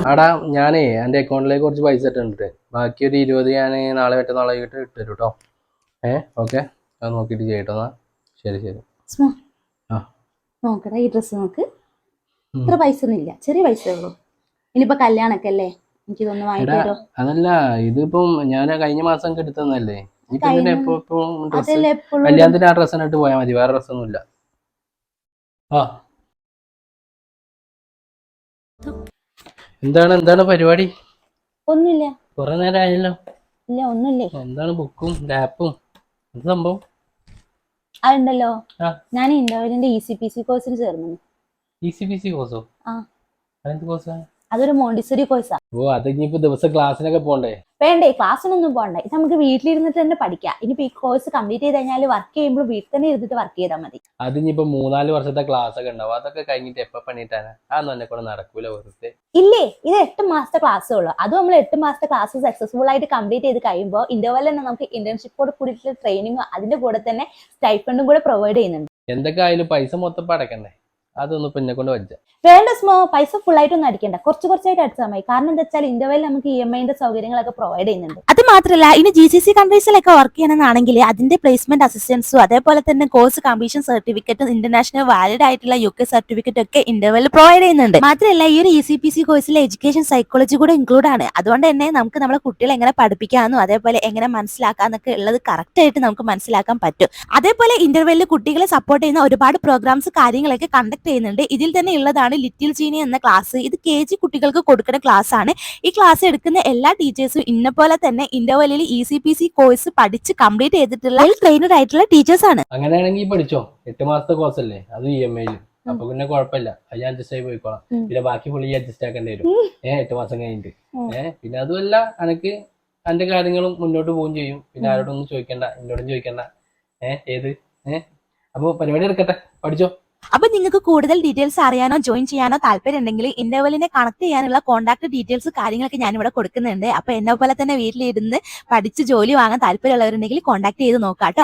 ആടാ ഞാനേ എൻ്റെ അക്കൗണ്ടിലേക്ക് കുറച്ച് പൈസ ഇട്ടിട്ടുണ്ട്. ബാക്കി ഒരു 20 ഞാൻ നാളെ മറ്റന്നാളെ ഇട്ട് തരും കേട്ടോ. ഓക്കെ, അത് നോക്കിയിട്ട് ചെയ്യട്ടോ എന്നാ. ശരി ശരി. ആ നോക്കടാ, ഈ ഡ്രസ്സ് നോക്ക്. ഇത്ര പൈസ ഒന്നും ഇല്ല, ചെറിയ പൈസ ഉള്ളൂ. ഇനിയിപ്പോ കല്യാണൊക്കെ അല്ലേ, എനിക്ക് ഇതൊന്ന് വാങ്ങിട്ട് തരോ? അതല്ല, ഇതിപ്പം ഞാൻ കഴിഞ്ഞ മാസം എടുത്തന്നല്ലേ. അതല്ലേ എപ്പോഴും കല്യാണത്തിന് ആ ഡ്രസ്സ് ഇട്ട് പോയാൽ മതി, വേറെ ഡ്രസ്സൊന്നും ഇല്ല. ആ എന്താണ് പരിപാടി? ഒന്നുമില്ല. കുറെ നേരം ആയല്ലോ. ഇല്ല ഒന്നുമില്ലേ. എന്താണ് ബുക്കും ലാപ്പും എന്ത് സംഭവം? അതുണ്ടല്ലോ, ഞാൻ ഇന്റർവെല്ലിന്റെ ECPC കോഴ്സിന് ചേർന്നു. ECPC കോഴ്സോ? അതെന്ത് കോഴ്സാ? അതൊരു മോണ്ടിസറി കോഴ്സാ. ഓ, അത് ഇനിയിപ്പോ ദിവസം ക്ലാസ്സിനൊക്കെ പോണ്ടേ? വേണ്ടേ, ക്ലാസ്സിനൊന്നും പോണ്ടേ. ഇത് നമുക്ക് വീട്ടിലിരുന്നിട്ട് തന്നെ പഠിക്കാം. ഇനിയിപ്പോ ഈ കോഴ്സ് കംപ്ലീറ്റ് ചെയ്ത് കഴിഞ്ഞാൽ വർക്ക് ചെയ്യുമ്പോൾ വീട്ടിൽ തന്നെ ഇരുന്നിട്ട് വർക്ക് ചെയ്താൽ മതി. അത് ഇനിയിപ്പോ 3-4 വർഷത്തെ ക്ലാസ് ഒക്കെ ഉണ്ടാവും. അതൊക്കെ കഴിഞ്ഞിട്ട് എപ്പോ പണിയിട്ടാണ്? അതൊന്നും എന്നെ കൂടെ നടക്കൂല വെറുതെ. ഇല്ലേ, ഇത് 8 മാസത്തെ ക്ലാസ് ഉള്ളൂ. അതും നമ്മൾ 8 മാസത്തെ ക്ലാസ് സക്സസ്ഫുൾ ആയിട്ട് കംപ്ലീറ്റ് ചെയ്ത് കഴിയുമ്പോൾ ഇന്റർവെൽ തന്നെ നമുക്ക് ഇന്റേൺഷിപ്പോട് കൂടിയിട്ടുള്ള ട്രെയിനിങ്ങും അതിന്റെ കൂടെ തന്നെ സ്റ്റൈഫണ്ടും കൂടെ പ്രൊവൈഡ് ചെയ്യുന്നുണ്ട്. എന്തൊക്കെ ആയാലും പൈസ മൊത്തം അടക്കണ്ടേ? അതൊന്നും പിന്നെ കൊണ്ട് വെച്ച വേണ്ട സ്മോ, പൈസ ഫുൾ ആയിട്ടൊന്നും അടിക്കണ്ട, കുറച്ചായിട്ട് അടിച്ചാൽ മതി. കാരണം എന്താ വെച്ചാൽ ഇന്റർവെൽ നമുക്ക് EMI സൗകര്യങ്ങളൊക്കെ പ്രൊവൈഡ് ചെയ്യുന്നുണ്ട്. അത് മാത്രമല്ല, ഇനി GCC കൺട്രീസിലൊക്കെ വർക്ക് ചെയ്യണമെന്നാണെങ്കിൽ അതിന്റെ പ്ലേസ്മെന്റ് അസിസ്റ്റൻസും അതേപോലെ തന്നെ കോഴ്സ് കംപ്ലീഷൻ സർട്ടിഫിക്കറ്റും ഇന്റർനാഷണൽ വാലിഡ് ആയിട്ടുള്ള UK സർട്ടിഫിക്കറ്റ് ഒക്കെ ഇന്റർവെൽ പ്രൊവൈഡ് ചെയ്യുന്നുണ്ട്. മാത്രമല്ല, ഈ ഒരു ECPC കോഴ്സിലെ എഡ്യൂക്കേഷൻ സൈക്കോളജി കൂടെ ഇൻക്ലൂഡ് ആണ്. അതുകൊണ്ട് തന്നെ നമുക്ക് നമ്മുടെ കുട്ടികളെ എങ്ങനെ പഠിപ്പിക്കാമെന്നും അതേപോലെ എങ്ങനെ മനസ്സിലാക്കാന്നൊക്കെ ഉള്ളത് കറക്റ്റ് ആയിട്ട് നമുക്ക് മനസ്സിലാക്കാൻ പറ്റും. അതേപോലെ ഇന്റർവെല്ലിൽ കുട്ടികളെ സപ്പോർട്ട് ചെയ്യുന്ന ഒരുപാട് പ്രോഗ്രാംസ് കാര്യങ്ങളൊക്കെ കണ്ടക്ട് ചെയ്യുന്നുണ്ട്. ഇതിൽ തന്നെ ഉള്ളതാണ് ലിറ്റിൽ ജീനി എന്ന ക്ലാസ്. ഇത് KG കുട്ടികൾക്ക് കൊടുക്കുന്ന ക്ലാസ് ആണ്. ഈ ക്ലാസ് എടുക്കുന്ന എല്ലാ ടീച്ചേഴ്സും ഇന്ന പോലെ തന്നെ ഇന്റർവെല്ലിൽ ECPC കോഴ്സ് പഠിച്ച് കംപ്ലീറ്റ് ചെയ്തിട്ടുള്ള ട്രെയിനഡ് ആയിട്ടുള്ള ടീച്ചേഴ്സ് ആണ്. അങ്ങനെയാണെങ്കിൽ പഠിച്ചോ. 8 മാസത്തെ കോഴ്സ് അല്ലേ, അത് EMI അപ്പൊ പിന്നെ കുഴപ്പമില്ല. അത് ഞാൻ അഡ്ജസ്റ്റ് ആയി പോയിക്കോളാം. പിന്നെ ബാക്കി ഫുള്ളി അഡ്ജസ്റ്റ് ആക്കേണ്ടി വരും 8 മാസം കഴിഞ്ഞിട്ട്. പിന്നെ അതുമല്ല, എനിക്ക് എന്റെ കാര്യങ്ങളും മുന്നോട്ട് പോവുകയും ചെയ്യും. പിന്നെ ആരോടൊന്നും ചോദിക്കണ്ട, എന്നോടും ചോദിക്കണ്ട. അപ്പൊ പരിപാടി എടുക്കട്ടെ, പഠിച്ചോ. അപ്പൊ നിങ്ങൾക്ക് കൂടുതൽ ഡീറ്റെയിൽസ് അറിയാനോ ജോയിൻ ചെയ്യാനോ താല്പര്യം ഉണ്ടെങ്കിൽ ഇന്റർവെല്ലിനെ കണക്ട് ചെയ്യാനുള്ള കോൺടാക്ട് ഡീറ്റെയിൽസ് കാര്യങ്ങളൊക്കെ ഞാൻ ഇവിടെ കൊടുക്കുന്നുണ്ട്. അപ്പൊ എന്നെ പോലെ തന്നെ വീട്ടിലിരുന്ന് പഠിച്ച് ജോലി വാങ്ങാൻ താല്പര്യമുള്ളവരുണ്ടെങ്കിൽ കോൺടാക്ട് ചെയ്ത് നോക്കാം കേട്ടോ.